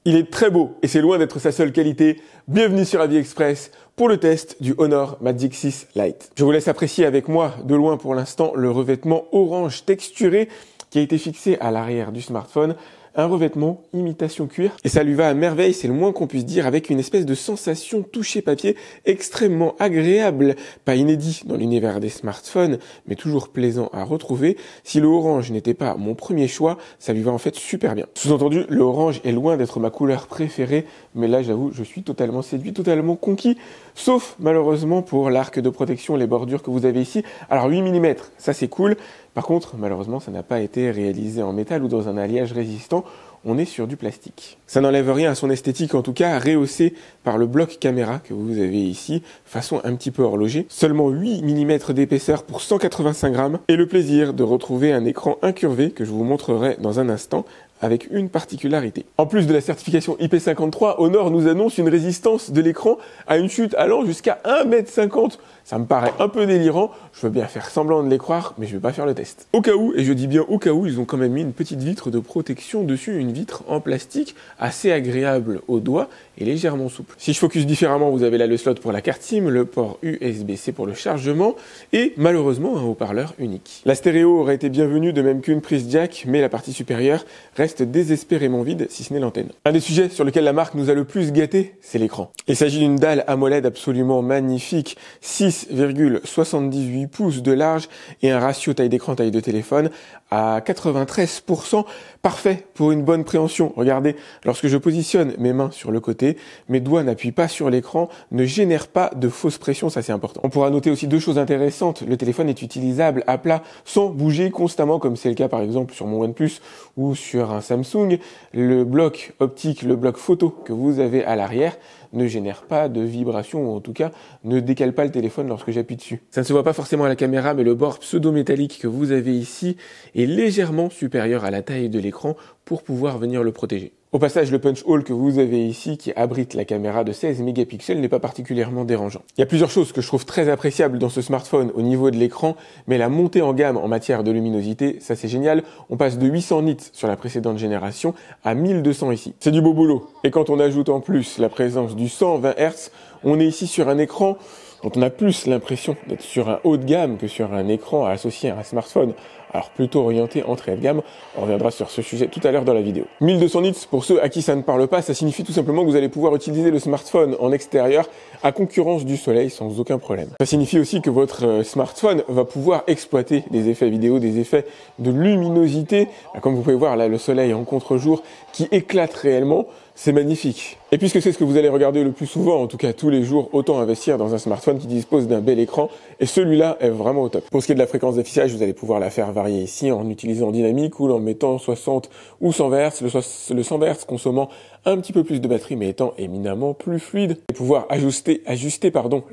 Il est très beau et c'est loin d'être sa seule qualité. Bienvenue sur AliExpress pour le test du Honor Magic 6 Lite. Je vous laisse apprécier avec moi de loin pour l'instant le revêtement orange texturé qui a été fixé à l'arrière du smartphone. Un revêtement imitation cuir et ça lui va à merveille, c'est le moins qu'on puisse dire, avec une espèce de sensation toucher papier extrêmement agréable, pas inédit dans l'univers des smartphones, mais toujours plaisant à retrouver. Si le orange n'était pas mon premier choix, ça lui va en fait super bien. Sous-entendu, le orange est loin d'être ma couleur préférée, mais là j'avoue, je suis totalement séduit, totalement conquis, sauf malheureusement pour l'arc de protection, les bordures que vous avez ici. Alors 8 mm, ça c'est cool. Par contre, malheureusement, ça n'a pas été réalisé en métal ou dans un alliage résistant. On est sur du plastique. Ça n'enlève rien à son esthétique, en tout cas rehaussé par le bloc caméra que vous avez ici, façon un petit peu horloger. Seulement 8 mm d'épaisseur pour 185 grammes et le plaisir de retrouver un écran incurvé que je vous montrerai dans un instant, avec une particularité. En plus de la certification IP53, Honor nous annonce une résistance de l'écran à une chute allant jusqu'à 1,50 m. Ça me paraît un peu délirant, je veux bien faire semblant de les croire, mais je vais pas faire le test. Au cas où, et je dis bien au cas où, ils ont quand même mis une petite vitre de protection dessus, une vitre en plastique assez agréable au doigt et légèrement souple. Si je focus différemment, vous avez là le slot pour la carte SIM, le port USB-C pour le chargement et malheureusement un haut-parleur unique. La stéréo aurait été bienvenue de même qu'une prise jack, mais la partie supérieure reste désespérément vide, si ce n'est l'antenne. Un des sujets sur lequel la marque nous a le plus gâté, c'est l'écran. Il s'agit d'une dalle AMOLED absolument magnifique, 6,78 pouces de large et un ratio taille d'écran, taille de téléphone à 93%, parfait pour une bonne préhension. Regardez, lorsque je positionne mes mains sur le côté, mes doigts n'appuient pas sur l'écran, ne génèrent pas de fausse pression, ça c'est important. On pourra noter aussi deux choses intéressantes. Le téléphone est utilisable à plat sans bouger constamment, comme c'est le cas par exemple sur mon OnePlus ou sur un Samsung. Le bloc optique, le bloc photo que vous avez à l'arrière ne génère pas de vibration, ou en tout cas ne décale pas le téléphone lorsque j'appuie dessus. Ça ne se voit pas forcément à la caméra, mais le bord pseudo-métallique que vous avez ici est légèrement supérieur à la taille de l'écran pour pouvoir venir le protéger. Au passage, le punch hole que vous avez ici, qui abrite la caméra de 16 mégapixels, n'est pas particulièrement dérangeant. Il y a plusieurs choses que je trouve très appréciables dans ce smartphone au niveau de l'écran, mais la montée en gamme en matière de luminosité, ça c'est génial. On passe de 800 nits sur la précédente génération à 1200 ici. C'est du beau boulot. Et quand on ajoute en plus la présence du 120 Hz, on est ici sur un écran dont on a plus l'impression d'être sur un haut de gamme que sur un écran associé à un smartphone, alors plutôt orienté entrée de gamme. On reviendra sur ce sujet tout à l'heure dans la vidéo. 1200 nits, pour ceux à qui ça ne parle pas, ça signifie tout simplement que vous allez pouvoir utiliser le smartphone en extérieur à concurrence du soleil sans aucun problème. Ça signifie aussi que votre smartphone va pouvoir exploiter des effets vidéo, des effets de luminosité. Comme vous pouvez voir là, le soleil en contre-jour qui éclate réellement. C'est magnifique. Et puisque c'est ce que vous allez regarder le plus souvent, en tout cas tous les jours, autant investir dans un smartphone qui dispose d'un bel écran. Et celui-là est vraiment au top. Pour ce qui est de la fréquence d'affichage, vous allez pouvoir la faire varier ici en utilisant dynamique ou en mettant 60 ou 100 Hz. Le 100 Hz consommant un petit peu plus de batterie mais étant éminemment plus fluide. Et pouvoir ajuster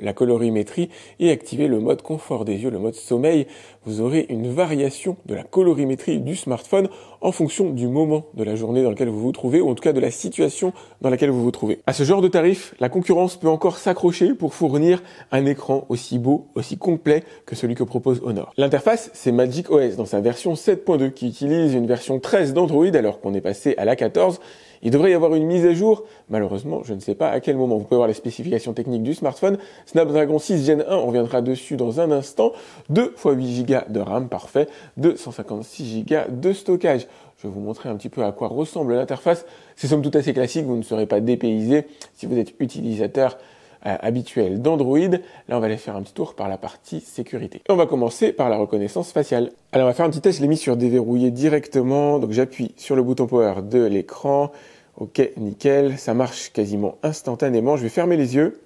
la colorimétrie et activer le mode confort des yeux, le mode sommeil. Vous aurez une variation de la colorimétrie du smartphone en fonction du moment de la journée dans lequel vous vous trouvez ou en tout cas de la situation dans laquelle vous vous trouvez. À ce genre de tarif, la concurrence peut encore s'accrocher pour fournir un écran aussi beau, aussi complet que celui que propose Honor. L'interface, c'est Magic OS dans sa version 7.2 qui utilise une version 13 d'Android alors qu'on est passé à la 14. Il devrait y avoir une mise à jour, malheureusement, je ne sais pas à quel moment. Vous pouvez voir les spécifications techniques du smartphone. Snapdragon 6 Gen 1, on reviendra dessus dans un instant. 2 x 8 Go de RAM, parfait. 256 Go de stockage. Je vais vous montrer un petit peu à quoi ressemble l'interface. C'est somme toute assez classique, vous ne serez pas dépaysé si vous êtes utilisateur habituel d'Android. Là, on va aller faire un petit tour par la partie sécurité. Et on va commencer par la reconnaissance faciale. Alors, on va faire un petit test. Je l'ai mis sur déverrouiller directement. Donc, j'appuie sur le bouton power de l'écran. Ok, nickel. Ça marche quasiment instantanément. Je vais fermer les yeux.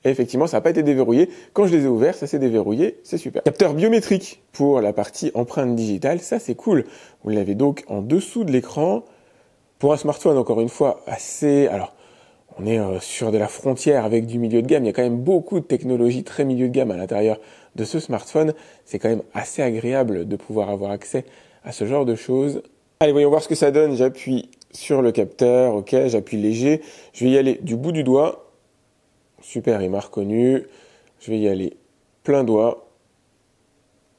Et effectivement, ça n'a pas été déverrouillé. Quand je les ai ouverts, ça s'est déverrouillé. C'est super. Capteur biométrique pour la partie empreinte digitale. Ça, c'est cool. Vous l'avez donc en dessous de l'écran. Pour un smartphone, encore une fois, assez... Alors, on est sur de la frontière avec du milieu de gamme. Il y a quand même beaucoup de technologies très milieu de gamme à l'intérieur de ce smartphone. C'est quand même assez agréable de pouvoir avoir accès à ce genre de choses. Allez, voyons voir ce que ça donne. J'appuie sur le capteur. Ok, j'appuie léger. Je vais y aller du bout du doigt. Super, il m'a reconnu. Je vais y aller plein doigt.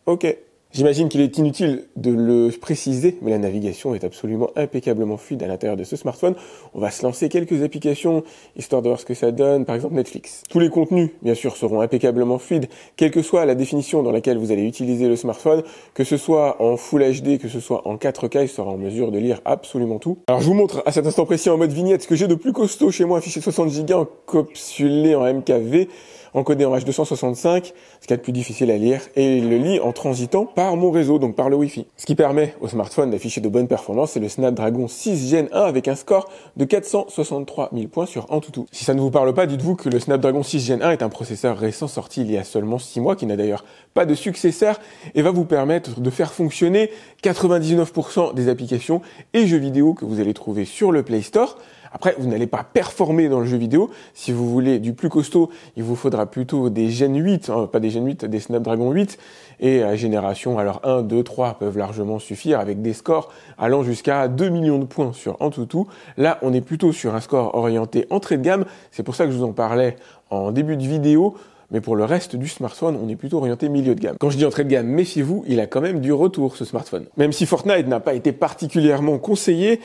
Ok, J'imagine qu'il est inutile de le préciser, mais la navigation est absolument impeccablement fluide à l'intérieur de ce smartphone. On va se lancer quelques applications, histoire de voir ce que ça donne, par exemple Netflix. Tous les contenus, bien sûr, seront impeccablement fluides, quelle que soit la définition dans laquelle vous allez utiliser le smartphone, que ce soit en Full HD, que ce soit en 4K, il sera en mesure de lire absolument tout. Alors je vous montre à cet instant précis en mode vignette ce que j'ai de plus costaud chez moi, un fichier 60 Go encapsulé en MKV, encodé en H265, ce qui est le plus difficile à lire, et il le lit en transitant par mon réseau, donc par le Wi-Fi. Ce qui permet au smartphone d'afficher de bonnes performances, c'est le Snapdragon 6 Gen 1 avec un score de 463 000 points sur Antutu. Si ça ne vous parle pas, dites-vous que le Snapdragon 6 Gen 1 est un processeur récent sorti il y a seulement 6 mois, qui n'a d'ailleurs pas de successeur, et va vous permettre de faire fonctionner 99% des applications et jeux vidéo que vous allez trouver sur le Play Store. Après, vous n'allez pas performer dans le jeu vidéo. Si vous voulez du plus costaud, il vous faudra plutôt des Gen 8, pas des Gen 8, des Snapdragon 8. Et à génération, alors 1, 2, 3 peuvent largement suffire avec des scores allant jusqu'à 2 millions de points sur Antutu. Là, on est plutôt sur un score orienté entrée de gamme. C'est pour ça que je vous en parlais en début de vidéo. Mais pour le reste du smartphone, on est plutôt orienté milieu de gamme. Quand je dis entrée de gamme, méfiez-vous, il a quand même du retour, ce smartphone. Même si Fortnite n'a pas été particulièrement conseillé,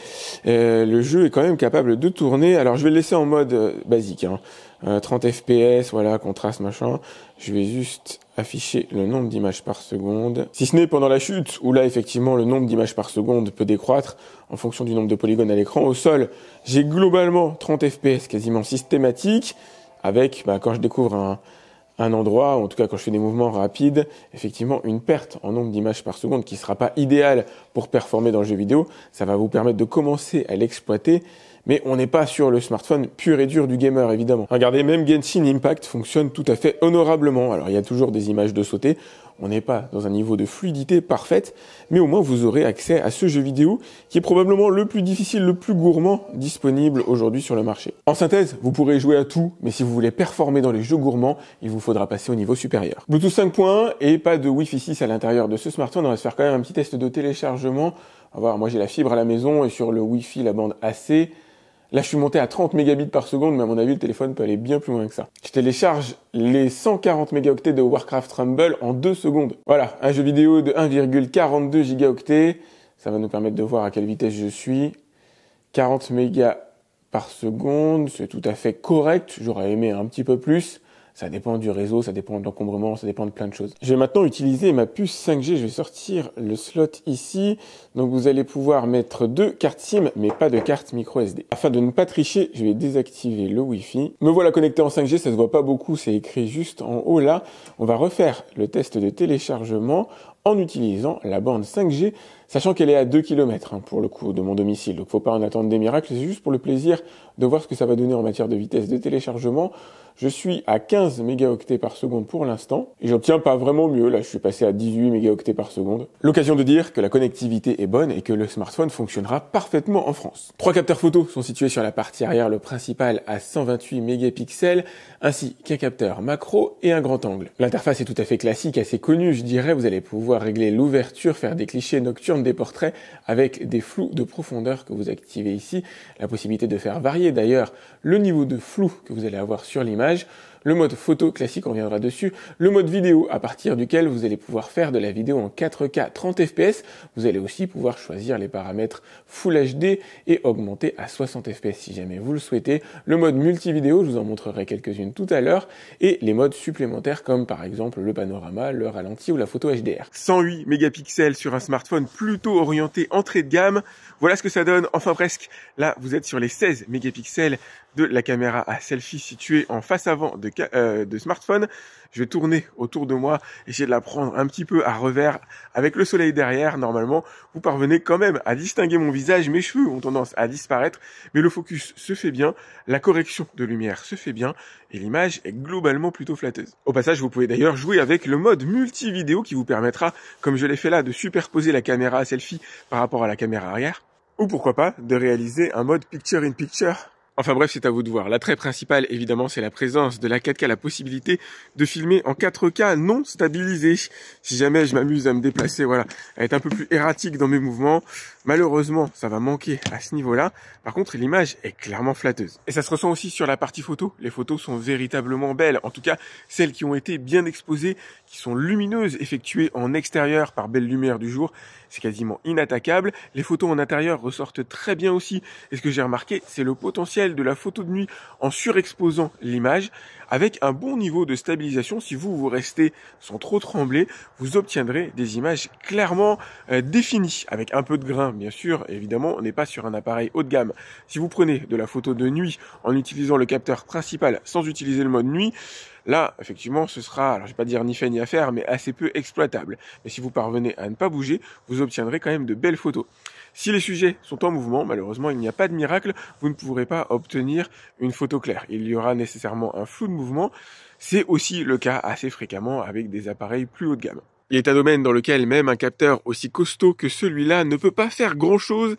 le jeu est quand même capable de tourner. Alors je vais le laisser en mode basique, 30 FPS, voilà, contraste, machin. Je vais juste afficher le nombre d'images par seconde. Si ce n'est pendant la chute, où là, effectivement, le nombre d'images par seconde peut décroître en fonction du nombre de polygones à l'écran. Au sol, j'ai globalement 30 FPS quasiment systématiques, avec, quand je découvre un endroit, ou en tout cas quand je fais des mouvements rapides, effectivement une perte en nombre d'images par seconde qui ne sera pas idéale pour performer dans le jeu vidéo. Ça va vous permettre de commencer à l'exploiter, mais on n'est pas sur le smartphone pur et dur du gamer, évidemment. Regardez, même Genshin Impact fonctionne tout à fait honorablement. Alors il y a toujours des images de sauter, on n'est pas dans un niveau de fluidité parfaite, mais au moins vous aurez accès à ce jeu vidéo qui est probablement le plus difficile, le plus gourmand disponible aujourd'hui sur le marché. En synthèse, vous pourrez jouer à tout, mais si vous voulez performer dans les jeux gourmands, il vous faudra passer au niveau supérieur. Bluetooth 5.1 et pas de Wi-Fi 6 à l'intérieur de ce smartphone. On va se faire quand même un petit test de téléchargement. On va voir, moi j'ai la fibre à la maison et sur le Wi-Fi la bande AC. Là, je suis monté à 30 mégabits par seconde, mais à mon avis, le téléphone peut aller bien plus loin que ça. Je télécharge les 140 mégaoctets de Warcraft Rumble en 2 secondes. Voilà, un jeu vidéo de 1,42 gigaoctets. Ça va nous permettre de voir à quelle vitesse je suis. 40 mégas par seconde, c'est tout à fait correct. J'aurais aimé un petit peu plus. Ça dépend du réseau, ça dépend de l'encombrement, ça dépend de plein de choses. Je vais maintenant utiliser ma puce 5G. Je vais sortir le slot ici. Donc vous allez pouvoir mettre 2 cartes SIM, mais pas de carte micro SD. Afin de ne pas tricher, je vais désactiver le Wi-Fi. Me voilà connecté en 5G, ça se voit pas beaucoup, c'est écrit juste en haut là. On va refaire le test de téléchargement en utilisant la bande 5G, sachant qu'elle est à 2 km pour le coup de mon domicile. Donc faut pas en attendre des miracles, c'est juste pour le plaisir de voir ce que ça va donner en matière de vitesse de téléchargement. Je suis à 15 mégaoctets par seconde pour l'instant, et j'obtiens pas vraiment mieux, là je suis passé à 18 mégaoctets par seconde. L'occasion de dire que la connectivité est bonne et que le smartphone fonctionnera parfaitement en France. 3 capteurs photos sont situés sur la partie arrière, le principal à 128 mégapixels, ainsi qu'un capteur macro et un grand angle. L'interface est tout à fait classique, assez connue, je dirais. Vous allez pouvoir régler l'ouverture, faire des clichés nocturnes, des portraits avec des flous de profondeur que vous activez ici. La possibilité de faire varier d'ailleurs le niveau de flou que vous allez avoir sur l'image. Le mode photo classique, on reviendra dessus. Le mode vidéo, à partir duquel vous allez pouvoir faire de la vidéo en 4K 30 fps. Vous allez aussi pouvoir choisir les paramètres Full HD et augmenter à 60 fps si jamais vous le souhaitez. Le mode multi-vidéo, je vous en montrerai quelques-unes tout à l'heure. Et les modes supplémentaires comme par exemple le panorama, le ralenti ou la photo HDR. 108 mégapixels sur un smartphone plutôt orienté entrée de gamme. Voilà ce que ça donne, enfin presque. Là, vous êtes sur les 16 mégapixels de la caméra à selfie située en face avant de smartphone. Je vais tourner autour de moi, essayer de la prendre un petit peu à revers avec le soleil derrière. Normalement, vous parvenez quand même à distinguer mon visage. Mes cheveux ont tendance à disparaître, mais le focus se fait bien, la correction de lumière se fait bien et l'image est globalement plutôt flatteuse. Au passage, vous pouvez d'ailleurs jouer avec le mode multi-vidéo qui vous permettra, comme je l'ai fait là, de superposer la caméra à selfie par rapport à la caméra arrière. Ou pourquoi pas, de réaliser un mode picture-in-picture Enfin bref, c'est à vous de voir. L'attrait principal, évidemment, c'est la présence de la 4K, la possibilité de filmer en 4K non stabilisé. Si jamais je m'amuse à me déplacer, voilà, à être un peu plus erratique dans mes mouvements, malheureusement, ça va manquer à ce niveau-là. Par contre, l'image est clairement flatteuse. Et ça se ressent aussi sur la partie photo. Les photos sont véritablement belles. En tout cas, celles qui ont été bien exposées, qui sont lumineuses, effectuées en extérieur par belle lumière du jour. C'est quasiment inattaquable. Les photos en intérieur ressortent très bien aussi. Et ce que j'ai remarqué, c'est le potentiel de la photo de nuit en surexposant l'image. Avec un bon niveau de stabilisation, si vous restez sans trop trembler, vous obtiendrez des images clairement définies. Avec un peu de grain, bien sûr. Évidemment, on n'est pas sur un appareil haut de gamme. Si vous prenez de la photo de nuit en utilisant le capteur principal sans utiliser le mode nuit, là, effectivement, ce sera, alors je vais pas dire ni fait ni à faire, mais assez peu exploitable. Mais si vous parvenez à ne pas bouger, vous obtiendrez quand même de belles photos. Si les sujets sont en mouvement, malheureusement, il n'y a pas de miracle, vous ne pourrez pas obtenir une photo claire. Il y aura nécessairement un flou de mouvement. C'est aussi le cas assez fréquemment avec des appareils plus haut de gamme. Il est un domaine dans lequel même un capteur aussi costaud que celui-là ne peut pas faire grand-chose,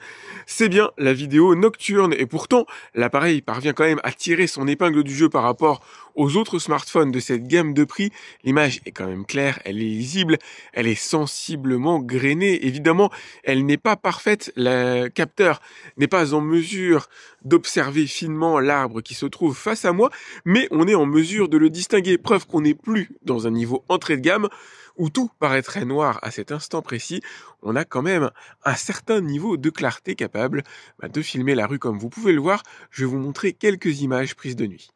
c'est bien la vidéo nocturne. Et pourtant, l'appareil parvient quand même à tirer son épingle du jeu par rapport aux autres smartphones de cette gamme de prix. L'image est quand même claire, elle est lisible, elle est sensiblement grainée. Évidemment, elle n'est pas parfaite, le capteur n'est pas en mesure d'observer finement l'arbre qui se trouve face à moi, mais on est en mesure de le distinguer. Preuve qu'on n'est plus dans un niveau entrée de gamme, où tout paraîtrait noir à cet instant précis, on a quand même un certain niveau de clarté capable de filmer la rue comme vous pouvez le voir. Je vais vous montrer quelques images prises de nuit.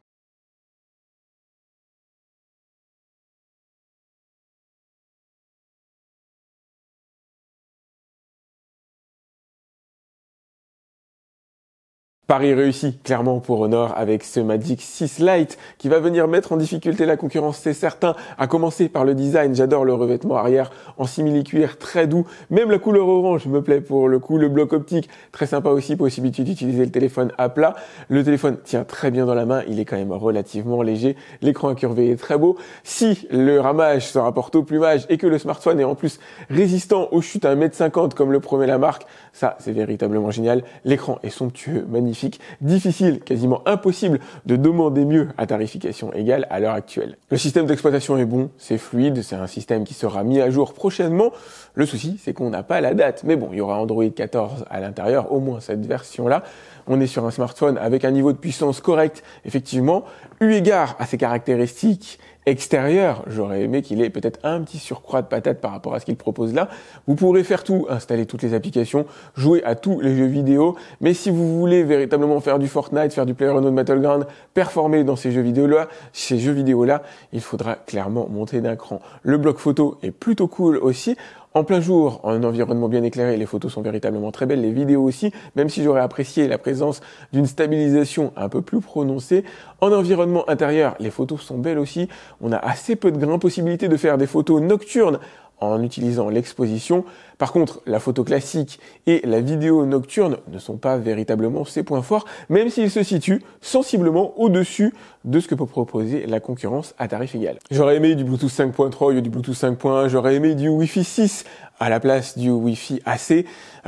Pari réussi, clairement pour Honor avec ce Magic 6 Lite qui va venir mettre en difficulté la concurrence, c'est certain, à commencer par le design. J'adore le revêtement arrière en simili-cuir très doux, même la couleur orange me plaît pour le coup, le bloc optique très sympa aussi, possibilité d'utiliser le téléphone à plat. Le téléphone tient très bien dans la main, il est quand même relativement léger, l'écran incurvé est très beau. Si le ramage se rapporte au plumage et que le smartphone est en plus résistant aux chutes à 1,50 m comme le promet la marque, ça c'est véritablement génial. L'écran est somptueux, magnifique. Difficile, quasiment impossible de demander mieux à tarification égale à l'heure actuelle. Le système d'exploitation est bon, c'est fluide, c'est un système qui sera mis à jour prochainement. Le souci, c'est qu'on n'a pas la date. Mais bon, il y aura Android 14 à l'intérieur, au moins cette version-là. On est sur un smartphone avec un niveau de puissance correct, effectivement. Eu égard à ses caractéristiques extérieures, j'aurais aimé qu'il ait peut-être un petit surcroît de patate par rapport à ce qu'il propose là. Vous pourrez faire tout, installer toutes les applications, jouer à tous les jeux vidéo, mais si vous voulez véritablement faire du Fortnite, faire du PlayerUnknown's Battleground, performer dans ces jeux vidéo-là, il faudra clairement monter d'un cran. Le bloc photo est plutôt cool aussi. En plein jour, en un environnement bien éclairé, les photos sont véritablement très belles, les vidéos aussi, même si j'aurais apprécié la présence d'une stabilisation un peu plus prononcée. En environnement intérieur, les photos sont belles aussi. On a assez peu de grains, possibilité de faire des photos nocturnes en utilisant l'exposition. Par contre, la photo classique et la vidéo nocturne ne sont pas véritablement ses points forts, même s'ils se situent sensiblement au-dessus de ce que peut proposer la concurrence à tarif égal. J'aurais aimé du Bluetooth 5.3 au lieu du Bluetooth 5.1, j'aurais aimé du Wi-Fi 6 à la place du Wi-Fi AC.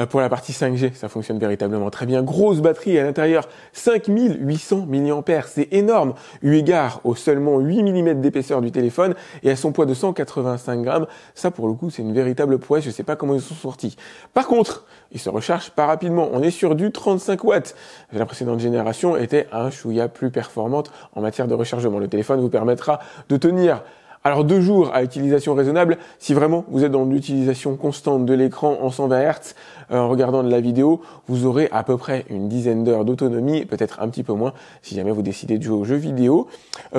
Pour la partie 5G, ça fonctionne véritablement très bien. Grosse batterie à l'intérieur, 5800 mAh, c'est énorme, eu égard aux seulement 8 mm d'épaisseur du téléphone et à son poids de 185 grammes. Ça, pour le coup, c'est une véritable prouesse, je sais pas comment ils sont sortis. Par contre, ils se rechargent pas rapidement. On est sur du 35 watts. La précédente génération était un chouïa plus performante en matière de rechargement. Le téléphone vous permettra de tenir alors 2 jours à utilisation raisonnable, si vraiment vous êtes dans l'utilisation constante de l'écran en 120 Hz, en regardant de la vidéo, vous aurez à peu près une dizaine d'heures d'autonomie, peut-être un petit peu moins si jamais vous décidez de jouer aux jeux vidéo.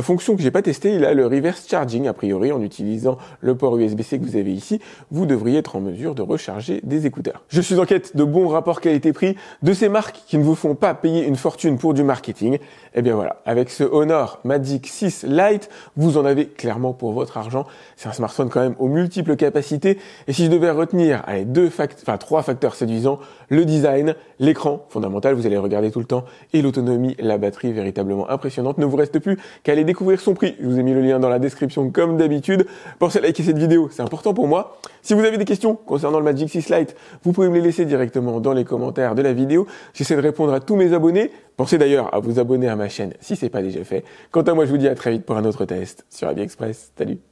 Fonction que j'ai pas testée, il a le reverse charging, a priori en utilisant le port USB-C que vous avez ici, vous devriez être en mesure de recharger des écouteurs. Je suis en quête de bons rapports qualité-prix, de ces marques qui ne vous font pas payer une fortune pour du marketing. Et bien voilà, avec ce Honor Magic 6 Lite, vous en avez clairement pour votre argent. C'est un smartphone quand même aux multiples capacités. Et si je devais retenir, allez, 3 facteurs séduisants, le design, l'écran fondamental, vous allez le regarder tout le temps, et l'autonomie, la batterie véritablement impressionnante. Ne vous reste plus qu'à aller découvrir son prix. Je vous ai mis le lien dans la description comme d'habitude. Pensez à liker cette vidéo, c'est important pour moi. Si vous avez des questions concernant le Magic 6 Lite, vous pouvez me les laisser directement dans les commentaires de la vidéo. J'essaie de répondre à tous mes abonnés. Pensez d'ailleurs à vous abonner à ma chaîne si c'est pas déjà fait. Quant à moi, je vous dis à très vite pour un autre test sur AliExpress. Salut!